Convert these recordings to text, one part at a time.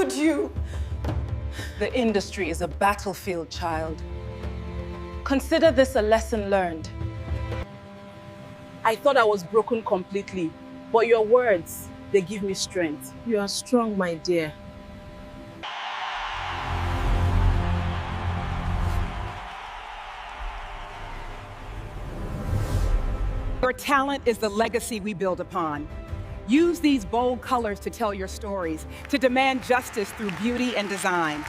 could you? The industry is a battlefield, child. Consider this a lesson learned. I thought I was broken completely, but your words, they give me strength. You are strong, my dear. Your talent is the legacy we build upon. Use these bold colors to tell your stories, to demand justice through beauty and design.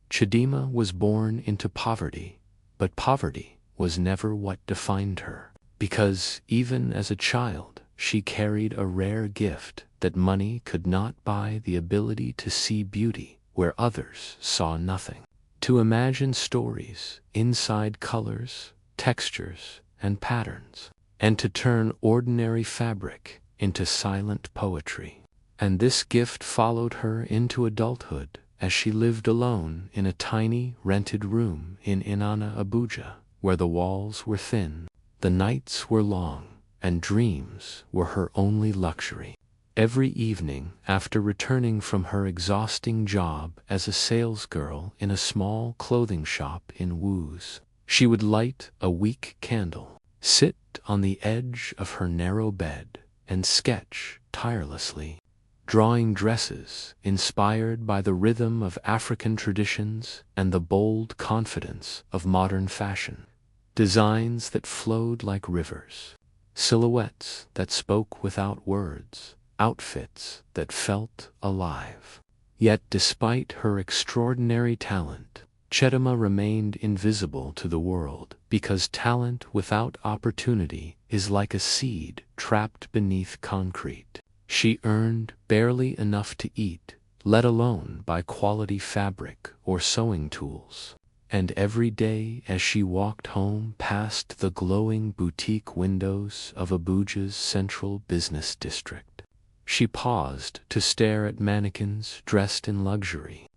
Chidima was born into poverty, but poverty was never what defined her, because even as a child, she carried a rare gift that money could not buy: the ability to see beauty where others saw nothing, to imagine stories inside colors, textures, and patterns, and to turn ordinary fabric into silent poetry. And this gift followed her into adulthood as she lived alone in a tiny rented room in Inanna, Abuja, where the walls were thin, the nights were long, and dreams were her only luxury. Every evening, after returning from her exhausting job as a salesgirl in a small clothing shop in Woos, she would light a weak candle, sit on the edge of her narrow bed, and sketch tirelessly, drawing dresses inspired by the rhythm of African traditions and the bold confidence of modern fashion, designs that flowed like rivers, silhouettes that spoke without words, outfits that felt alive. Yet despite her extraordinary talent, Chidima remained invisible to the world, because talent without opportunity is like a seed trapped beneath concrete. She earned barely enough to eat, let alone buy quality fabric or sewing tools. And every day as she walked home past the glowing boutique windows of Abuja's central business district, she paused to stare at mannequins dressed in luxury,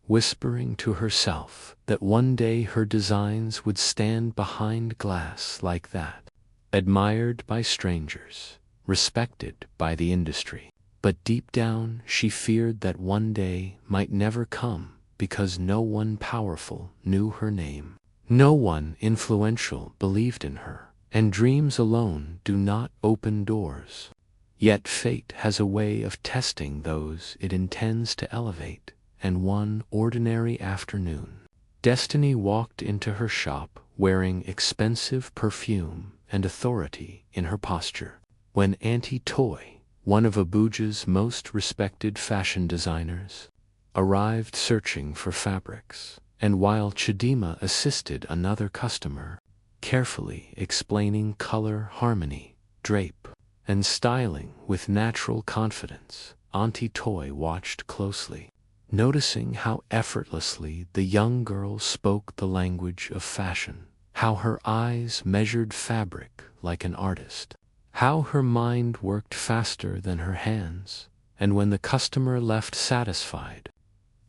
whispering to herself that one day her designs would stand behind glass like that, admired by strangers, respected by the industry. But deep down she feared that one day might never come, because no one powerful knew her name. No one influential believed in her, and dreams alone do not open doors. Yet fate has a way of testing those it intends to elevate, and one ordinary afternoon, Destiny walked into her shop wearing expensive perfume and authority in her posture, when Auntie Toy, one of Abuja's most respected fashion designers, arrived searching for fabrics, and while Chidima assisted another customer, carefully explaining color harmony, drape, and styling with natural confidence, Auntie Toy watched closely, noticing how effortlessly the young girl spoke the language of fashion, how her eyes measured fabric like an artist, how her mind worked faster than her hands, and when the customer left satisfied,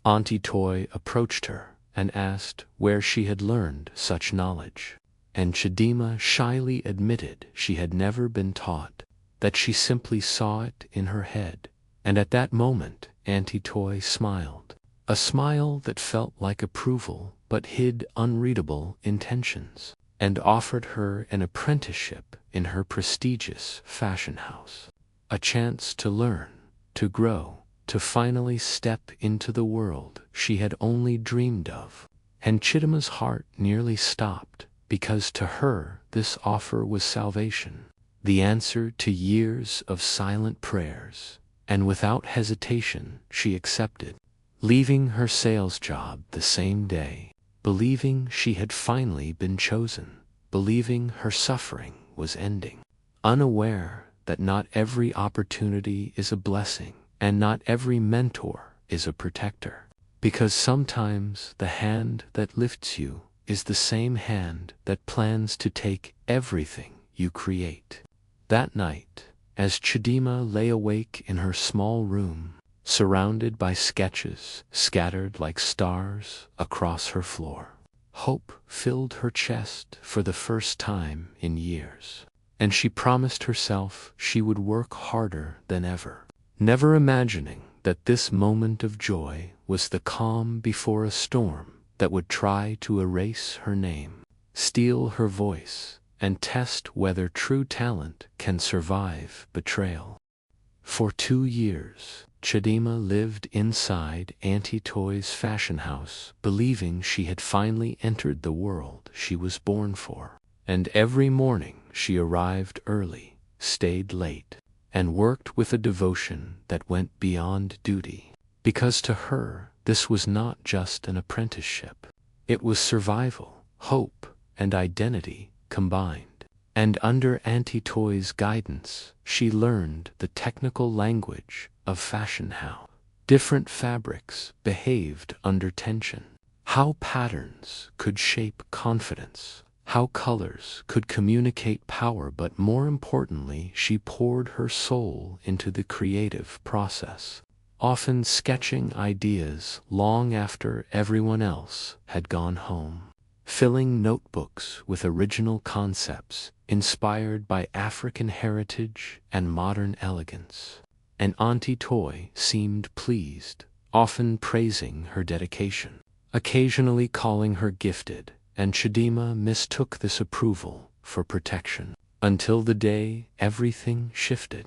Auntie Toy approached her and asked where she had learned such knowledge. And Chidima shyly admitted she had never been taught, that she simply saw it in her head. And at that moment, Auntie Toy smiled, a smile that felt like approval but hid unreadable intentions, and offered her an apprenticeship in her prestigious fashion house, a chance to learn, to grow, to finally step into the world she had only dreamed of. And Chidima's heart nearly stopped, because to her this offer was salvation, the answer to years of silent prayers, and without hesitation she accepted, leaving her sales job the same day, believing she had finally been chosen, believing her suffering was ending, unaware that not every opportunity is a blessing, and not every mentor is a protector, because sometimes the hand that lifts you is the same hand that plans to take everything you create. That night, as Chidima lay awake in her small room, surrounded by sketches scattered like stars across her floor, hope filled her chest for the first time in years, and she promised herself she would work harder than ever, never imagining that this moment of joy was the calm before a storm that would try to erase her name, steal her voice, and test whether true talent can survive betrayal. For 2 years, Chidima lived inside Auntie Toy's fashion house, believing she had finally entered the world she was born for. And every morning she arrived early, stayed late, and worked with a devotion that went beyond duty. Because to her, this was not just an apprenticeship. It was survival, hope, and identity combined. And under Auntie Toy's guidance, she learned the technical language of fashion, how different fabrics behaved under tension, how patterns could shape confidence, how colors could communicate power, but more importantly, she poured her soul into the creative process, often sketching ideas long after everyone else had gone home, filling notebooks with original concepts inspired by African heritage and modern elegance. And Auntie Toy seemed pleased, often praising her dedication, occasionally calling her gifted, and Chidima mistook this approval for protection. Until the day everything shifted.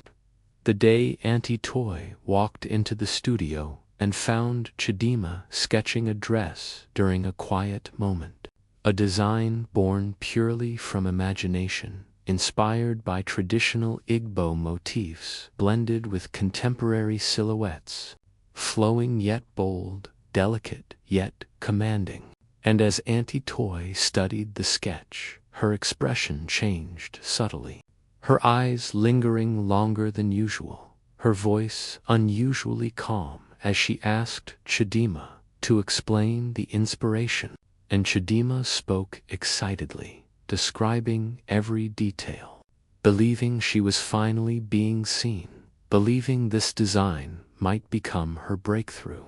The day Auntie Toy walked into the studio and found Chidima sketching a dress during a quiet moment. A design born purely from imagination, inspired by traditional Igbo motifs blended with contemporary silhouettes, flowing yet bold, delicate yet commanding. And as Auntie Toy studied the sketch, her expression changed subtly, her eyes lingering longer than usual, her voice unusually calm as she asked Chidima to explain the inspiration. And Chidima spoke excitedly, describing every detail, believing she was finally being seen, believing this design might become her breakthrough.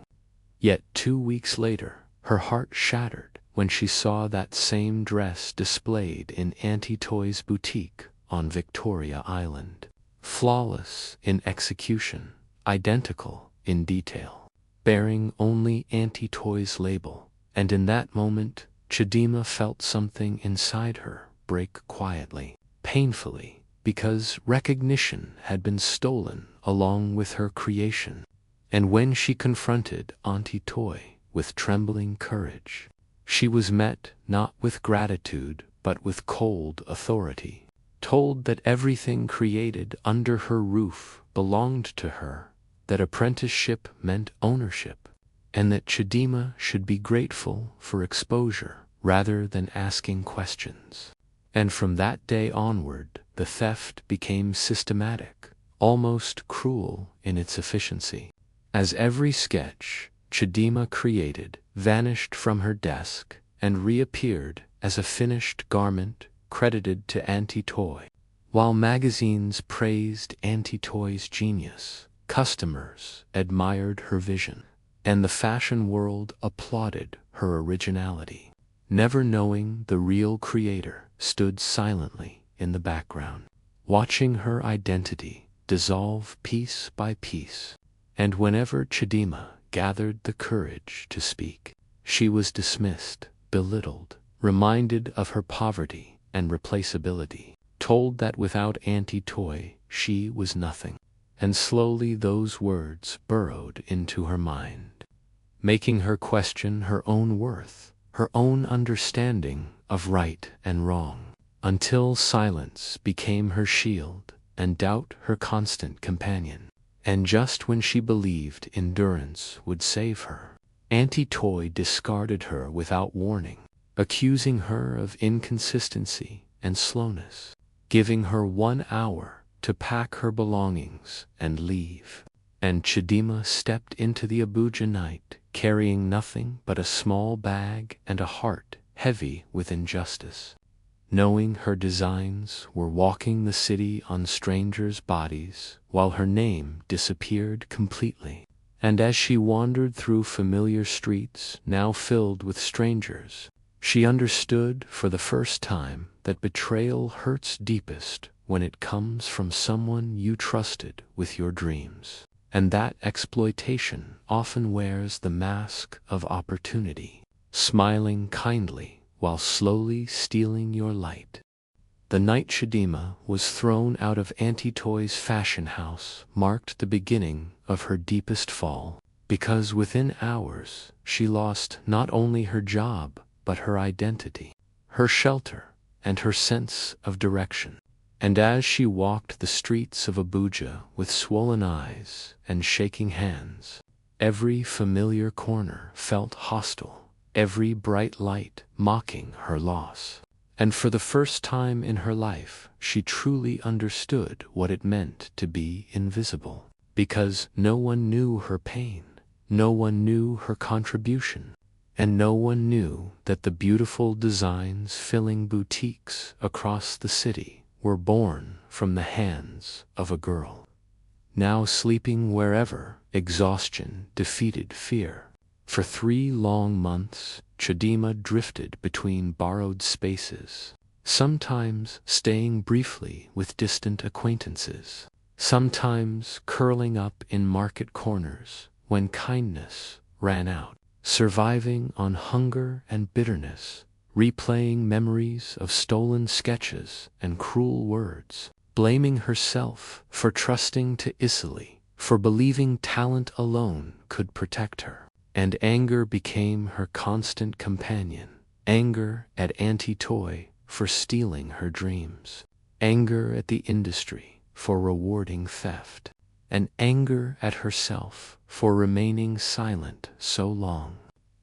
Yet 2 weeks later, her heart shattered when she saw that same dress displayed in Auntie Toy's boutique on Victoria Island, flawless in execution, identical in detail, bearing only Auntie Toy's label. And in that moment, Chidima felt something inside her break quietly, painfully, because recognition had been stolen along with her creation. And when she confronted Auntie Toy with trembling courage, she was met not with gratitude but with cold authority, told that everything created under her roof belonged to her, that apprenticeship meant ownership, and that Chidima should be grateful for exposure rather than asking questions. And from that day onward, the theft became systematic, almost cruel in its efficiency. As every sketch Chidima created vanished from her desk and reappeared as a finished garment credited to Auntie Toy. While magazines praised Auntie Toy's genius, customers admired her vision, and the fashion world applauded her originality. Never knowing the real creator stood silently in the background, watching her identity dissolve piece by piece. And whenever Chidima gathered the courage to speak, she was dismissed, belittled, reminded of her poverty and replaceability, told that without Auntie Toy she was nothing. And slowly those words burrowed into her mind, making her question her own worth, her own understanding of right and wrong, until silence became her shield and doubt her constant companion. And just when she believed endurance would save her, Auntie Toy discarded her without warning, accusing her of inconsistency and slowness, giving her 1 hour to pack her belongings and leave. And Chidima stepped into the Abuja night, carrying nothing but a small bag and a heart heavy with injustice, knowing her designs were walking the city on strangers' bodies while her name disappeared completely. And as she wandered through familiar streets now filled with strangers, she understood for the first time that betrayal hurts deepest when it comes from someone you trusted with your dreams. and that exploitation often wears the mask of opportunity, smiling kindly while slowly stealing your light. The night Chidima was thrown out of Auntie Toy's fashion house marked the beginning of her deepest fall, because within hours she lost not only her job but her identity, her shelter, and her sense of direction. And as she walked the streets of Abuja with swollen eyes and shaking hands, every familiar corner felt hostile, every bright light mocking her loss. And for the first time in her life, she truly understood what it meant to be invisible, because no one knew her pain, no one knew her contribution, and no one knew that the beautiful designs filling boutiques across the city were born from the hands of a girl, now sleeping wherever exhaustion defeated fear. For 3 long months, Chidima drifted between borrowed spaces, sometimes staying briefly with distant acquaintances, sometimes curling up in market corners when kindness ran out, surviving on hunger and bitterness, replaying memories of stolen sketches and cruel words, blaming herself for trusting to Isili, for believing talent alone could protect her. And anger became her constant companion, anger at Auntie Toy for stealing her dreams, anger at the industry for rewarding theft, and anger at herself for remaining silent so long,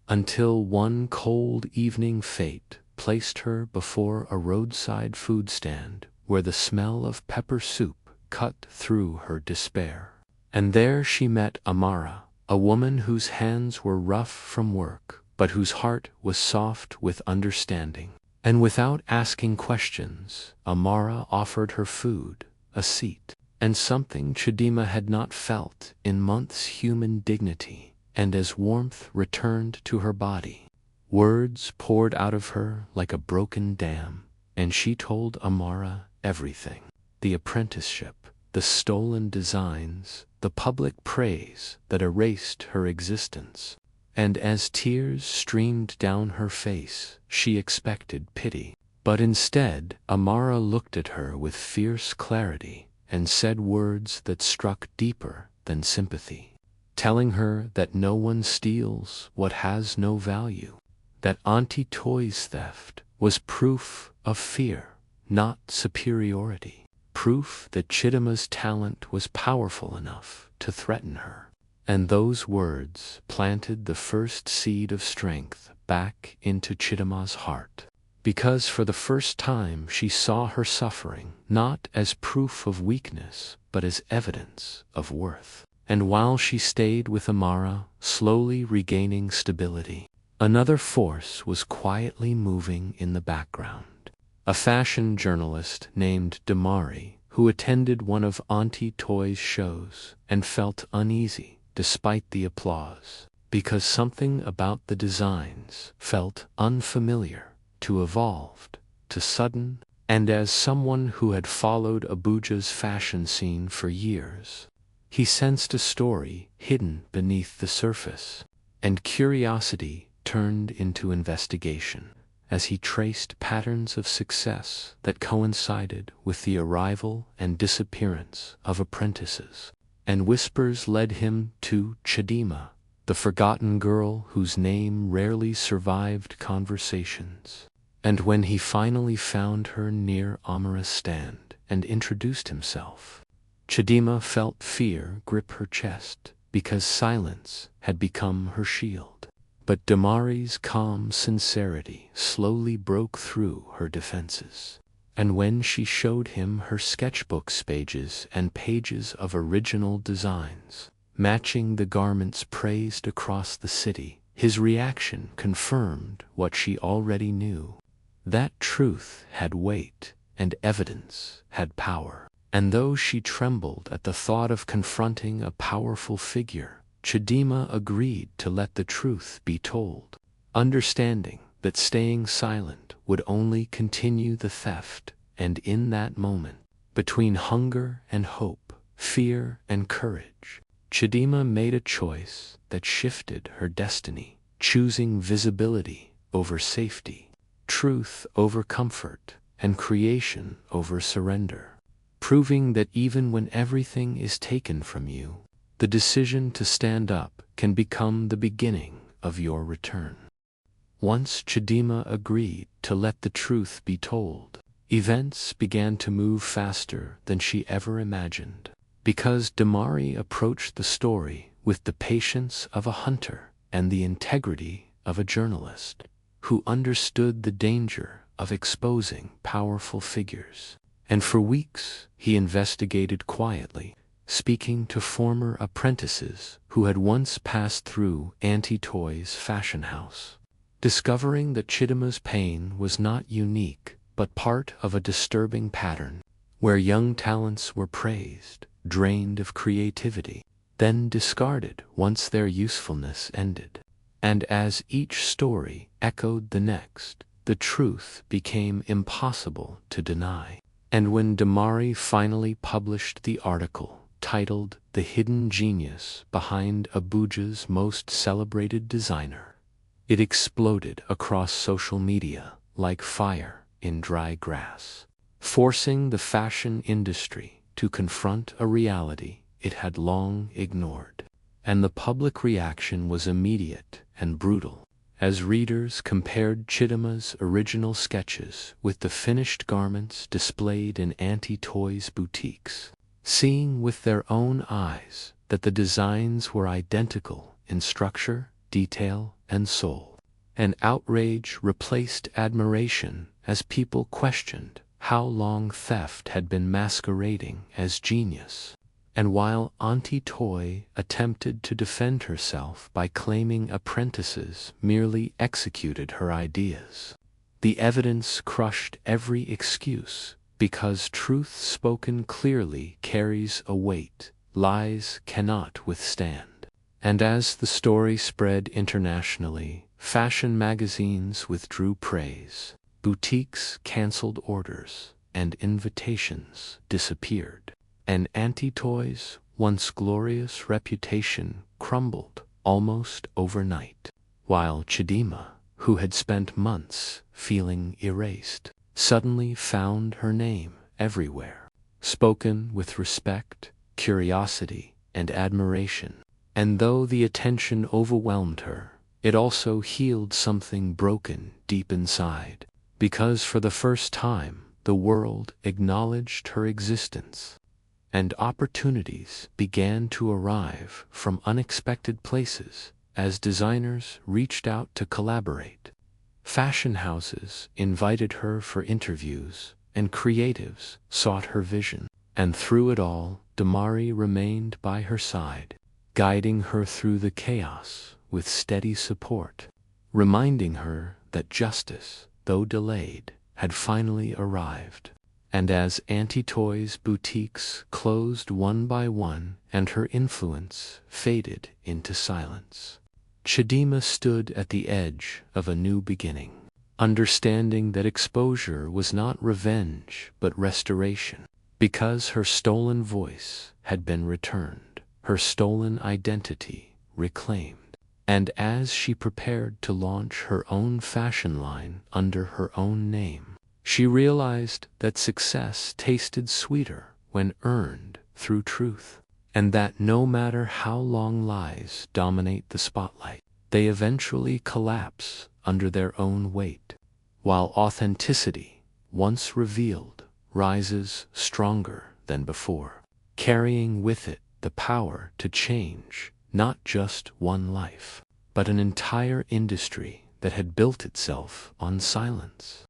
until one cold evening fate placed her before a roadside food stand where the smell of pepper soup cut through her despair. And there she met Amara, a woman whose hands were rough from work, but whose heart was soft with understanding. And without asking questions, Amara offered her food, a seat, and something Chidima had not felt in months: human dignity. And as warmth returned to her body, words poured out of her like a broken dam, and she told Amara everything: the apprenticeship, the stolen designs, the public praise that erased her existence. And as tears streamed down her face, she expected pity. But instead, Amara looked at her with fierce clarity and said words that struck deeper than sympathy, telling her that no one steals what has no value, that Auntie Toy's theft was proof of fear, not superiority. Proof that Chidima's talent was powerful enough to threaten her. And those words planted the first seed of strength back into Chidima's heart, because for the first time she saw her suffering not as proof of weakness but as evidence of worth. And while she stayed with Amara, slowly regaining stability, another force was quietly moving in the background. A fashion journalist named Damari, who attended one of Auntie Toy's shows and felt uneasy despite the applause, because something about the designs felt unfamiliar, too evolved, too sudden. And as someone who had followed Abuja's fashion scene for years, he sensed a story hidden beneath the surface, and curiosity turned into investigation as he traced patterns of success that coincided with the arrival and disappearance of apprentices. And whispers led him to Chidima, the forgotten girl whose name rarely survived conversations. And when he finally found her near Amara's stand and introduced himself, Chidima felt fear grip her chest, because silence had become her shield. But Damari's calm sincerity slowly broke through her defenses. And when she showed him her sketchbook pages and pages of original designs, matching the garments praised across the city, his reaction confirmed what she already knew: that truth had weight and evidence had power. And though she trembled at the thought of confronting a powerful figure, Chidima agreed to let the truth be told, understanding that staying silent would only continue the theft. And in that moment, between hunger and hope, fear and courage, Chidima made a choice that shifted her destiny, choosing visibility over safety, truth over comfort, and creation over surrender, proving that even when everything is taken from you, the decision to stand up can become the beginning of your return. Once Chidima agreed to let the truth be told, events began to move faster than she ever imagined, because Damari approached the story with the patience of a hunter and the integrity of a journalist who understood the danger of exposing powerful figures. And for weeks, he investigated quietly, speaking to former apprentices who had once passed through Auntie Toy's fashion house, discovering that Chidima's pain was not unique but part of a disturbing pattern where young talents were praised, drained of creativity, then discarded once their usefulness ended. And as each story echoed the next, the truth became impossible to deny. And when Damari finally published the article titled "The Hidden Genius Behind Abuja's Most Celebrated Designer," it exploded across social media like fire in dry grass, forcing the fashion industry to confront a reality it had long ignored. And the public reaction was immediate and brutal, as readers compared Chidima's original sketches with the finished garments displayed in Auntie Toy's boutiques, seeing with their own eyes that the designs were identical in structure, detail, and soul. And outrage replaced admiration as people questioned how long theft had been masquerading as genius. And while Auntie Toy attempted to defend herself by claiming apprentices merely executed her ideas, the evidence crushed every excuse, because truth spoken clearly carries a weight lies cannot withstand. And as the story spread internationally, fashion magazines withdrew praise, boutiques canceled orders, and invitations disappeared. And Auntie Toy's once glorious reputation crumbled almost overnight, while Chidima, who had spent months feeling erased, suddenly found her name everywhere, spoken with respect, curiosity, and admiration. And though the attention overwhelmed her, it also healed something broken deep inside, because for the first time the world acknowledged her existence. And opportunities began to arrive from unexpected places as designers reached out to collaborate. Fashion houses invited her for interviews, and creatives sought her vision. And through it all, Damari remained by her side, guiding her through the chaos with steady support, reminding her that justice, though delayed, had finally arrived. And as Auntie Toy's boutiques closed one by one and her influence faded into silence, Chidima stood at the edge of a new beginning, understanding that exposure was not revenge but restoration, because her stolen voice had been returned, her stolen identity reclaimed. And as she prepared to launch her own fashion line under her own name, she realized that success tasted sweeter when earned through truth, and that no matter how long lies dominate the spotlight, they eventually collapse under their own weight, while authenticity, once revealed, rises stronger than before, carrying with it the power to change not just one life, but an entire industry that had built itself on silence.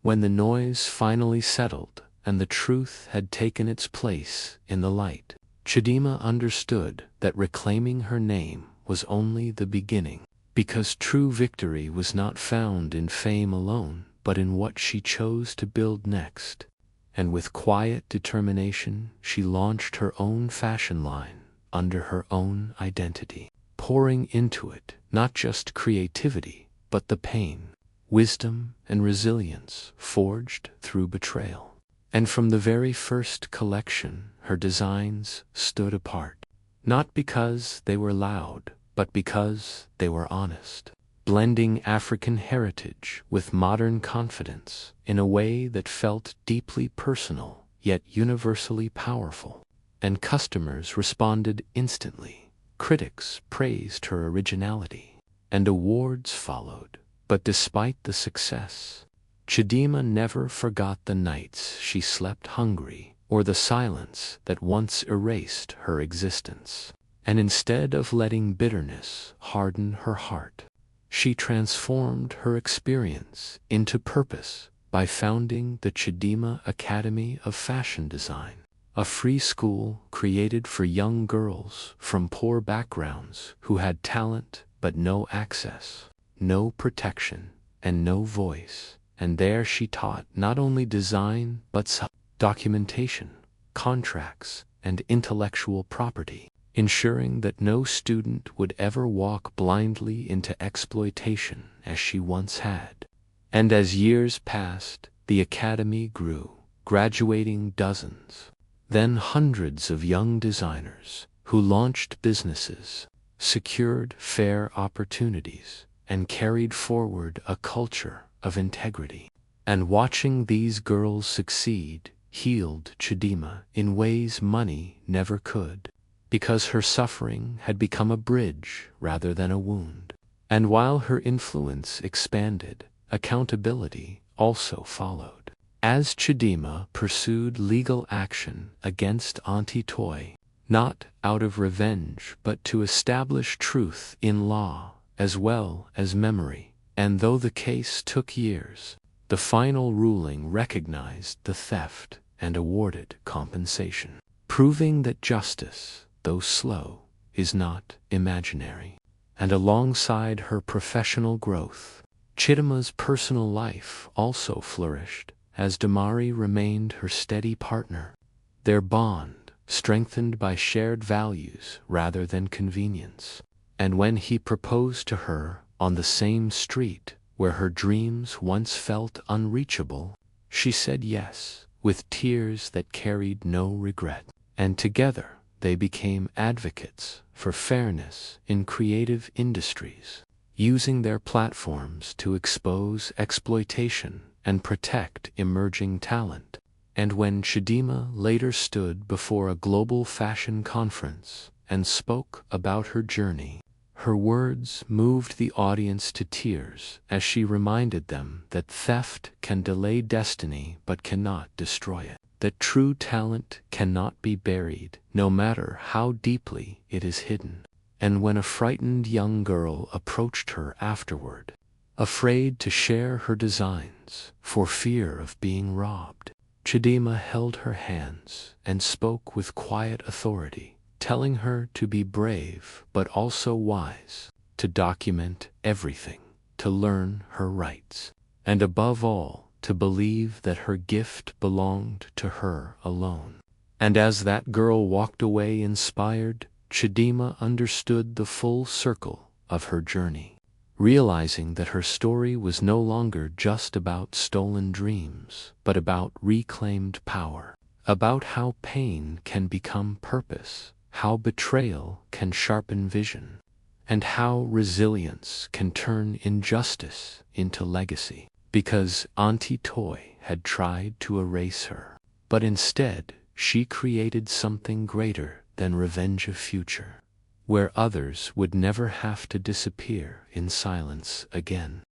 When the noise finally settled and the truth had taken its place in the light, Chidima understood that reclaiming her name was only the beginning, because true victory was not found in fame alone, but in what she chose to build next. And with quiet determination, she launched her own fashion line under her own identity, pouring into it not just creativity, but the pain, wisdom, and resilience forged through betrayal. And from the very first collection, her designs stood apart, not because they were loud, but because they were honest, blending African heritage with modern confidence in a way that felt deeply personal yet universally powerful. And customers responded instantly. Critics praised her originality, and awards followed. But despite the success, Chidima never forgot the nights she slept hungry or the silence that once erased her existence. And instead of letting bitterness harden her heart, she transformed her experience into purpose by founding the Chidima Academy of Fashion Design, a free school created for young girls from poor backgrounds who had talent but no access, no protection, and no voice. And there she taught not only design but documentation, contracts, and intellectual property, ensuring that no student would ever walk blindly into exploitation as she once had. And as years passed, the academy grew, graduating dozens, then hundreds of young designers who launched businesses, secured fair opportunities, and carried forward a culture of integrity. And watching these girls succeed healed Chidima in ways money never could, because her suffering had become a bridge rather than a wound. And while her influence expanded, accountability also followed. As Chidima pursued legal action against Auntie Toy, not out of revenge but to establish truth in law as well as memory, and though the case took years, the final ruling recognized the theft and awarded compensation, proving that justice, though slow, is not imaginary. And alongside her professional growth, Chidima's personal life also flourished, as Damari remained her steady partner, their bond strengthened by shared values rather than convenience. And when he proposed to her on the same street where her dreams once felt unreachable, she said yes, with tears that carried no regret. And together they became advocates for fairness in creative industries, using their platforms to expose exploitation and protect emerging talent. And when Chidima later stood before a global fashion conference and spoke about her journey, her words moved the audience to tears as she reminded them that theft can delay destiny but cannot destroy it, that true talent cannot be buried no matter how deeply it is hidden. And when a frightened young girl approached her afterward, afraid to share her designs for fear of being robbed, Chidima held her hands and spoke with quiet authority, telling her to be brave but also wise, to document everything, to learn her rights, and above all, to believe that her gift belonged to her alone. And as that girl walked away inspired, Chidima understood the full circle of her journey, realizing that her story was no longer just about stolen dreams, but about reclaimed power, about how pain can become purpose, how betrayal can sharpen vision, and how resilience can turn injustice into legacy. Because Auntie Toy had tried to erase her, but instead she created something greater than revenge of future, where others would never have to disappear in silence again.